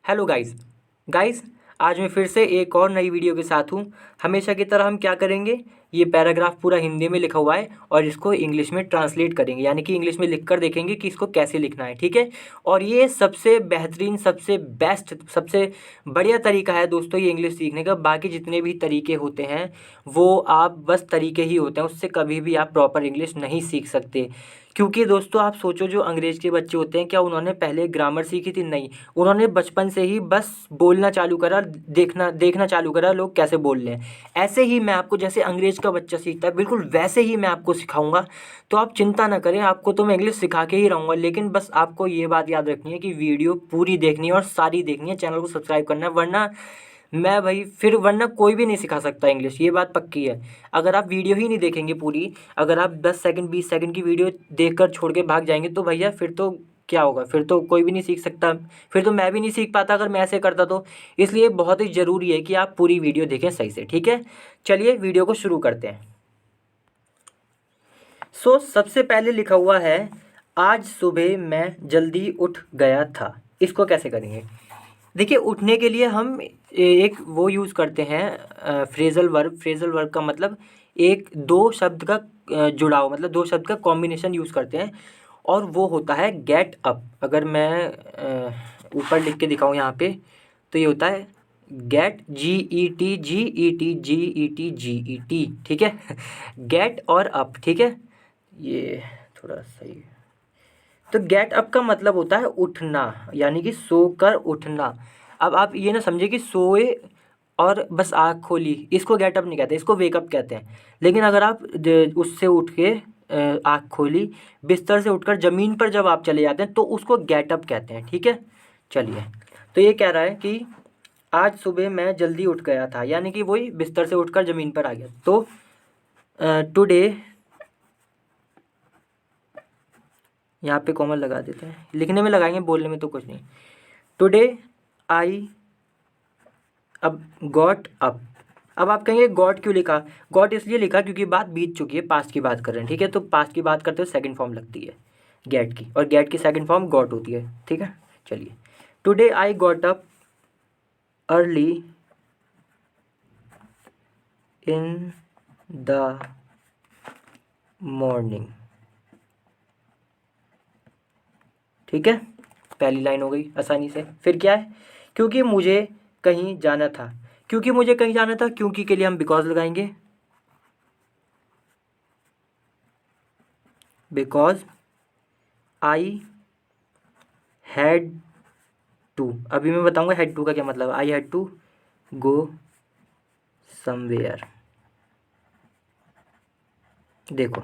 Hello guys guys आज मैं फिर से एक और नई वीडियो के साथ हूँ। हमेशा की तरह हम क्या करेंगे, ये पैराग्राफ पूरा हिंदी में लिखा हुआ है और इसको इंग्लिश में ट्रांसलेट करेंगे, यानी कि इंग्लिश में लिख कर देखेंगे कि इसको कैसे लिखना है, ठीक है। और ये सबसे बेहतरीन, सबसे बेस्ट, सबसे बढ़िया तरीका है दोस्तों ये इंग्लिश सीखने का। बाकी जितने भी तरीके होते हैं वो आप बस तरीके ही होते हैं, उससे कभी भी आप प्रॉपर इंग्लिश नहीं सीख सकते। क्योंकि दोस्तों आप सोचो, जो अंग्रेज़ के बच्चे होते हैं, क्या उन्होंने पहले ग्रामर सीखी थी? नहीं, उन्होंने बचपन से ही बस बोलना चालू करा, देखना देखना चालू करा लोग कैसे बोल रहे हैं। ऐसे ही मैं आपको, जैसे अंग्रेज़ का बच्चा सीखता है, बिल्कुल वैसे ही मैं आपको सिखाऊंगा। तो आप चिंता ना करें, आपको तो मैं इंग्लिश सिखा के ही रहूँगा। लेकिन बस आपको ये बात याद रखनी है कि वीडियो पूरी देखनी है और सारी देखनी है, चैनल को सब्सक्राइब करना है, वरना मैं भाई फिर वरना कोई भी नहीं सिखा सकता इंग्लिश, ये बात पक्की है। अगर आप वीडियो ही नहीं देखेंगे पूरी, अगर आप 10 सेकंड 20 सेकंड की वीडियो देखकर छोड़ के भाग जाएंगे तो भैया फिर तो क्या होगा, फिर तो कोई भी नहीं सीख सकता। फिर तो मैं भी नहीं सीख पाता अगर मैं ऐसे करता तो। इसलिए बहुत ही ज़रूरी है कि आप पूरी वीडियो देखें सही से, ठीक है। चलिए वीडियो को शुरू करते हैं। सबसे पहले लिखा हुआ है, आज सुबह मैं जल्दी उठ गया था। इसको कैसे करेंगे? देखिए, उठने के लिए हम एक वो यूज़ करते हैं, फ्रेज़ल वर्ब। फ्रेज़ल वर्ब का मतलब एक दो शब्द का जुड़ाव, मतलब दो शब्द का कॉम्बिनेशन यूज़ करते हैं, और वो होता है गेट अप। अगर मैं ऊपर लिख के दिखाऊँ यहाँ पे, तो ये होता है गेट, GET, ठीक है। गेट और अप, ठीक है। ये थोड़ा सही है। तो गेट अप का मतलब होता है उठना, यानी कि सोकर उठना। अब आप ये ना समझे कि सोए और बस आँख खोली, इसको गेट अप नहीं कहते, इसको वेकअप कहते हैं। लेकिन अगर आप उससे उठ के आँख खोली, बिस्तर से उठकर ज़मीन पर जब आप चले जाते हैं तो उसको गेट अप कहते हैं, ठीक है। चलिए, तो ये कह रहा है कि आज सुबह मैं जल्दी उठ गया था, यानी कि वही बिस्तर से उठकर ज़मीन पर आ गया। तो टुडे, यहाँ पे कॉमन लगा देते हैं, लिखने में लगाएंगे, बोलने में तो कुछ नहीं। टुडे आई अब गॉट अप। अब आप कहेंगे गॉट क्यों लिखा? गॉट इसलिए लिखा क्योंकि बात बीत चुकी है, पास्ट की बात कर रहे हैं, ठीक है। तो पास्ट की बात करते हुए सेकंड फॉर्म लगती है गेट की, और गेट की सेकंड फॉर्म गॉट होती है, ठीक है। चलिए, today I got up early in the morning, ठीक है। पहली लाइन हो गई आसानी से। फिर क्या है? क्योंकि मुझे कहीं जाना था। क्योंकि मुझे कहीं जाना था, क्योंकि के लिए हम बिकॉज लगाएंगे, बिकॉज आई हैड टू। अभी मैं बताऊंगा हैड टू का क्या मतलब। I had to go somewhere. देखो,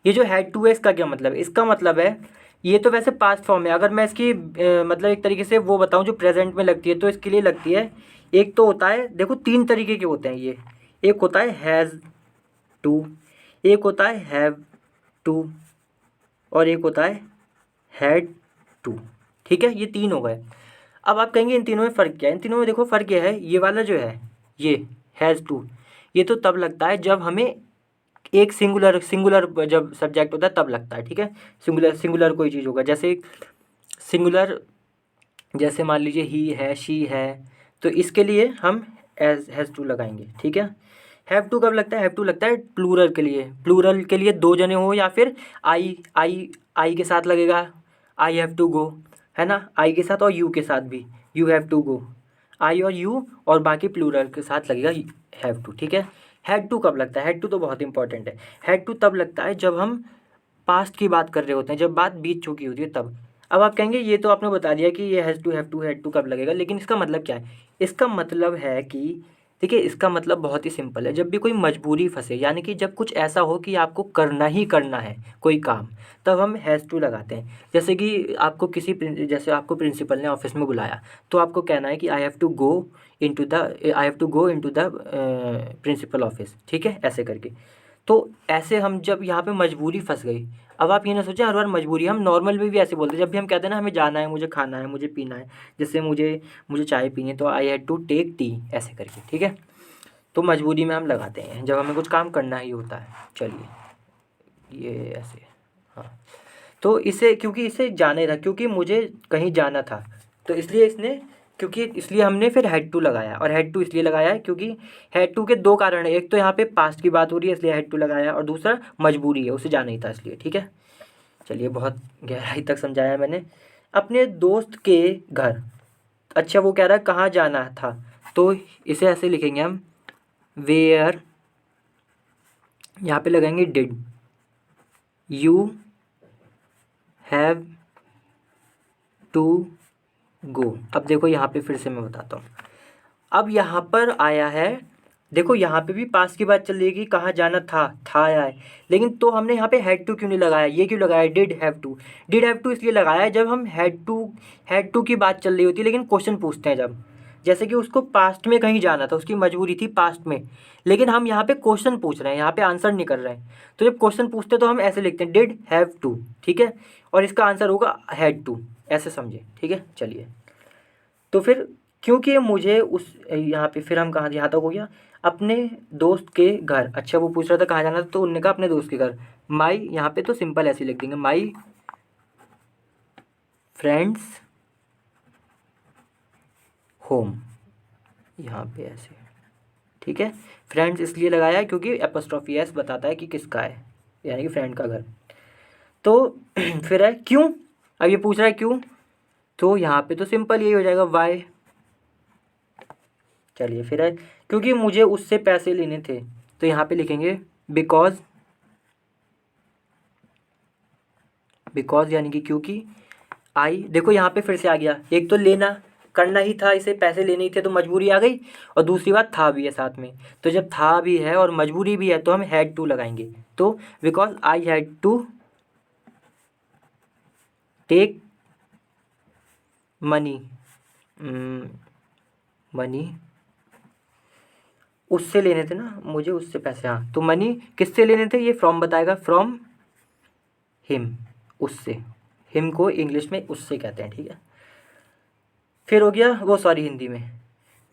ये जो हैड टू है, इसका क्या मतलब है? इसका मतलब है, ये तो वैसे पास्ट फॉर्म है। अगर मैं इसकी मतलब एक तरीके से वो बताऊं जो प्रेजेंट में लगती है, तो इसके लिए लगती है, एक तो होता है, देखो तीन तरीके के होते हैं ये। एक होता है हैज़ टू, एक होता है हैव टू, और एक होता है हैड टू, ठीक है। ये तीन हो गए। अब आप कहेंगे इन तीनों में फ़र्क क्या है? इन तीनों में देखो फ़र्क यह है, ये वाला जो है, ये हैज़ टू, ये तो तब लगता है जब हमें एक सिंगुलर सिंगुलर जब सब्जेक्ट होता है तब लगता है, ठीक है। सिंगुलर सिंगुलर कोई चीज़ होगा, जैसे सिंगुलर, जैसे मान लीजिए ही है, शी है, तो इसके लिए हम एज हैज़ टू लगाएंगे, ठीक है। हैव टू कब लगता है? हैव टू लगता है प्लूरल के लिए। प्लूरल के लिए दो जने हो, या फिर आई के साथ लगेगा, आई हैव टू गो, है ना, आई के साथ, और यू के साथ भी, यू हैव टू गो। आई और यू और बाकी प्लूरल के साथ लगेगा हैव टू, ठीक है। हैड टू कब लगता है? हैड टू तो बहुत इंपॉर्टेंट है। हैड टू तब लगता है जब हम पास्ट की बात कर रहे होते हैं, जब बात बीत चुकी होती है तब। अब आप कहेंगे ये तो आपने बता दिया कि ये हैड टू कब लगेगा, लेकिन इसका मतलब क्या है? इसका मतलब है कि देखिए, इसका मतलब बहुत ही सिंपल है। जब भी कोई मजबूरी फंसे, यानी कि जब कुछ ऐसा हो कि आपको करना ही करना है कोई काम, तब हम हैज़ टू लगाते हैं। जैसे कि आपको जैसे आपको प्रिंसिपल ने ऑफिस में बुलाया, तो आपको कहना है कि I have to go into the principal office, ठीक है, ऐसे करके। तो ऐसे हम जब यहाँ पे मजबूरी फंस गई, अब आप ये ना सोचें हर बार मजबूरी, हम नॉर्मल में भी ऐसे बोलते हैं जब भी हम कहते हैं ना हमें जाना है, मुझे खाना है, मुझे पीना है, जैसे मुझे मुझे चाय पीनी है, तो I had to take tea, ऐसे करके, ठीक है। तो मजबूरी में हम लगाते हैं जब हमें कुछ काम करना ही होता है। चलिए, ये ऐसे, हाँ। तो इसे, क्योंकि इसे जाने था, क्योंकि मुझे कहीं जाना था, तो इसलिए इसने क्योंकि इसलिए हमने फिर हैड टू लगाया, और हैड टू इसलिए लगाया है क्योंकि हैड टू के दो कारण है, एक तो यहाँ पे पास्ट की बात हो रही है इसलिए हैड टू लगाया, और दूसरा मजबूरी है, उसे जाना ही था इसलिए। ठीक है, चलिए बहुत गहराई तक समझाया मैंने। अपने दोस्त के घर, अच्छा वो कह रहा है कहाँ जाना था, तो इसे ऐसे लिखेंगे हम, वेयर, यहाँ पे लगाएंगे did you have to go. अब देखो यहाँ पे फिर से मैं बताता हूँ, अब यहाँ पर आया है, देखो यहाँ पे भी पास की बात चल रही है कि कहाँ जाना था आया है, लेकिन तो हमने यहाँ पे हैड टू क्यों नहीं लगाया, ये क्यों लगाया did have to. Did have to इसलिए लगाया है जब हम हैड टू की बात चल रही होती है, लेकिन क्वेश्चन पूछते हैं जब, जैसे कि उसको पास्ट में कहीं जाना था, उसकी मजबूरी थी पास्ट में, लेकिन हम यहाँ पे क्वेश्चन पूछ रहे हैं, यहाँ पे आंसर नहीं कर रहे हैं, तो जब क्वेश्चन पूछते हैं तो हम ऐसे लिखते हैं डिड हैव टू। ठीक है, और इसका आंसर होगा हैड टू, ऐसे समझे। ठीक है, चलिए तो फिर क्योंकि मुझे उस, यहाँ पे फिर हम कहाँ, यहाँ तक हो गया अपने दोस्त के घर। अच्छा वो पूछ रहा था कहाँ जाना था, तो उन्होंने कहा अपने दोस्त के घर। माई, यहाँ पे तो सिंपल ऐसे लिख देंगे, माई फ्रेंड्स होम, यहाँ पे ऐसे। ठीक है, फ्रेंड्स इसलिए लगाया है क्योंकि एपोस्ट्रोफी एस बताता है कि किसका है, यानी कि फ्रेंड का घर। तो फिर है क्यों, अब ये पूछ रहा है क्यों, तो यहाँ पे तो सिंपल यही हो जाएगा वाई। चलिए फिर है क्योंकि मुझे उससे पैसे लेने थे, तो यहाँ पे लिखेंगे बिकॉज, बिकॉज यानी कि क्योंकि, आई, देखो यहाँ पे फिर से आ गया, एक तो लेना करना ही था, इसे पैसे लेने ही थे तो मजबूरी आ गई, और दूसरी बात था भी है साथ में, तो जब था भी है और मजबूरी भी है तो हम हैड टू लगाएंगे। तो because I had to take money, money उससे लेने थे ना, मुझे उससे पैसे, हाँ तो मनी किससे लेने थे, ये फ्रॉम बताएगा, फ्रॉम हिम, उससे, हिम को इंग्लिश में उससे कहते हैं। ठीक है, फिर हो गया वो, सॉरी हिंदी में,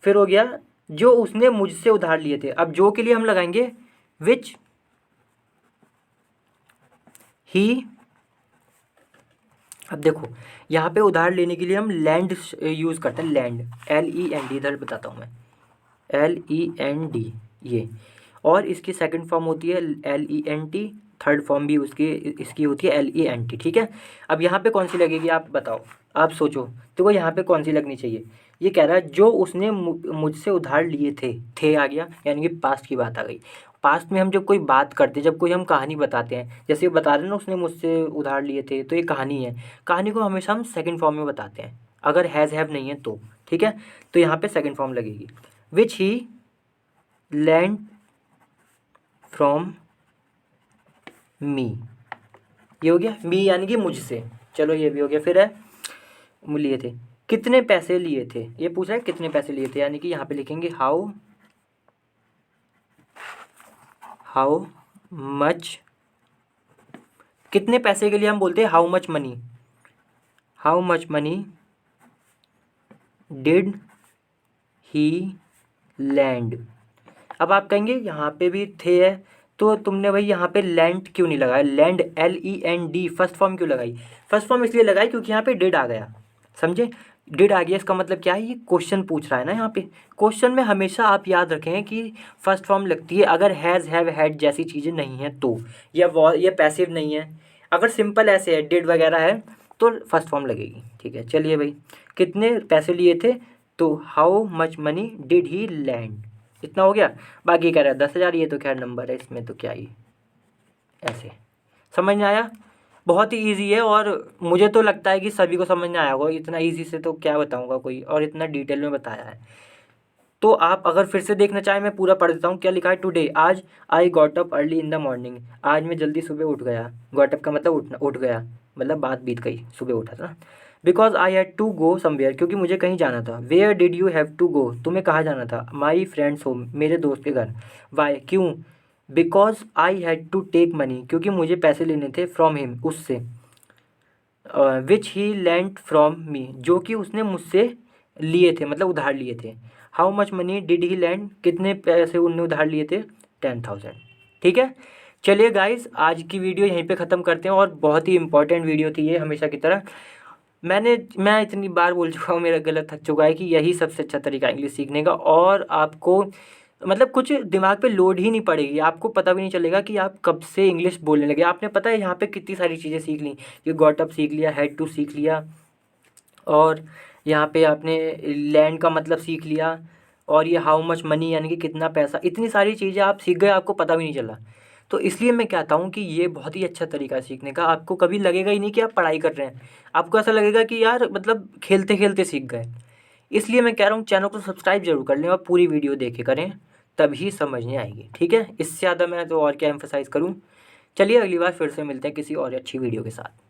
फिर हो गया जो उसने मुझसे उधार लिए थे। अब जो के लिए हम लगाएंगे विच ही, अब देखो यहाँ पे उधार लेने के लिए हम लैंड यूज़ करते हैं, लैंड, LEND, इधर बताता हूँ मैं, LEND ये, और इसकी सेकंड फॉर्म होती है LENT, थर्ड फॉर्म भी उसकी इसकी होती है LENT। ठीक है, अब यहाँ पे कौन सी लगेगी आप बताओ, आप सोचो, तो वो यहाँ पे कौन सी लगनी चाहिए। ये कह रहा है जो उसने मुझसे उधार लिए थे आ गया, यानी कि पास्ट की बात आ गई। पास्ट में हम जब कोई बात करते हैं, जब कोई हम कहानी बताते हैं, जैसे बता रहे हैं ना उसने मुझसे उधार लिए थे, तो ये कहानी है, कहानी को हमेशा हम सेकंड फॉर्म में बताते हैं, अगर हैज़ हैव नहीं है तो। ठीक है, तो यहाँ पे सेकंड फॉर्म लगेगी, विच ही लैंड फ्रॉम मी, ये हो गया, मी यानी कि मुझसे, चलो ये भी हो गया। फिर है लिए थे, कितने पैसे लिए थे, ये पूछ रहा है कितने पैसे लिए थे, यानी कि यहाँ पे लिखेंगे हाउ मच, कितने पैसे के लिए हम बोलते हैं how much money did he land. अब आप कहेंगे यहाँ पे भी थे है, तो तुमने भाई यहाँ पे लैंड क्यों नहीं लगाया, लैंड LEND फर्स्ट फॉर्म क्यों लगाई, फर्स्ट फॉर्म इसलिए लगाई क्योंकि यहाँ पे डिड आ गया, समझे, डिड आ गया, इसका मतलब क्या है, ये क्वेश्चन पूछ रहा है ना। यहाँ पे क्वेश्चन में हमेशा आप याद रखें कि फर्स्ट फॉर्म लगती है अगर हैज़ हैव हैड जैसी चीज़ें नहीं हैं तो, या पैसिव नहीं है, अगर सिंपल ऐसे है डिड वगैरह है तो फर्स्ट फॉर्म लगेगी। ठीक है, चलिए भाई कितने पैसे लिए थे, तो how much money did he land, इतना हो गया। बाकी कह रहा है 10,000, ये तो खैर नंबर है, इसमें तो क्या ही, ऐसे समझ में आया, बहुत ही ईजी है, और मुझे तो लगता है कि सभी को समझ में आया होगा, इतना ईजी से तो क्या बताऊंगा कोई, और इतना डिटेल में बताया है। तो आप अगर फिर से देखना चाहें, मैं पूरा पढ़ देता हूँ, क्या लिखा है, टुडे, आज, I got up early in the morning, आज मैं जल्दी सुबह उठ गया, गॉट अप का मतलब उठ गया, मतलब बात बीत गई, सुबह उठा था। Because I had to go somewhere, क्योंकि मुझे कहीं जाना था। Where did you have to go, तुम्हें कहाँ जाना था। माई फ्रेंड्स होम, मेरे दोस्त के घर। वाई, क्यों। Because I had to take money, क्योंकि मुझे पैसे लेने थे, फ्रॉम हिम, उससे। विच ही लैंड फ्रॉम मी, जो कि उसने मुझसे लिए थे, मतलब उधार लिए थे। How much money did he land, कितने पैसे उनने उधार लिए थे, 10,000। ठीक है, चलिए गाइस आज की वीडियो यहीं पे ख़त्म करते हैं, और बहुत ही इंपॉर्टेंट वीडियो थी ये हमेशा की तरह। मैं इतनी बार बोल चुका हूँ, मेरा गला थक चुका है कि यही सबसे अच्छा तरीका है इंग्लिश सीखने का। और आपको मतलब कुछ दिमाग पे लोड ही नहीं पड़ेगी, आपको पता भी नहीं चलेगा कि आप कब से इंग्लिश बोलने लगे। आपने पता है यहाँ पे कितनी सारी चीज़ें सीख ली, ये गॉट अप सीख लिया, हैड टू सीख लिया, और यहाँ पे आपने लैंड का मतलब सीख लिया, और ये हाउ मच मनी यानी कि कितना पैसा, इतनी सारी चीज़ें आप सीख गए, आपको पता भी नहीं चला। तो इसलिए मैं कहता हूँ कि ये बहुत ही अच्छा तरीका है सीखने का। आपको कभी लगेगा ही नहीं कि आप पढ़ाई कर रहे हैं, आपको ऐसा लगेगा कि यार मतलब खेलते खेलते सीख गए। इसलिए मैं कह रहा हूँ चैनल को सब्सक्राइब जरूर कर लें और पूरी वीडियो देखे करें, तभी समझने आएगी। ठीक है, इससे ज़्यादा मैं तो और क्या एम्फोसाइज़ करूँ। चलिए अगली बार फिर से मिलते हैं किसी और अच्छी वीडियो के साथ।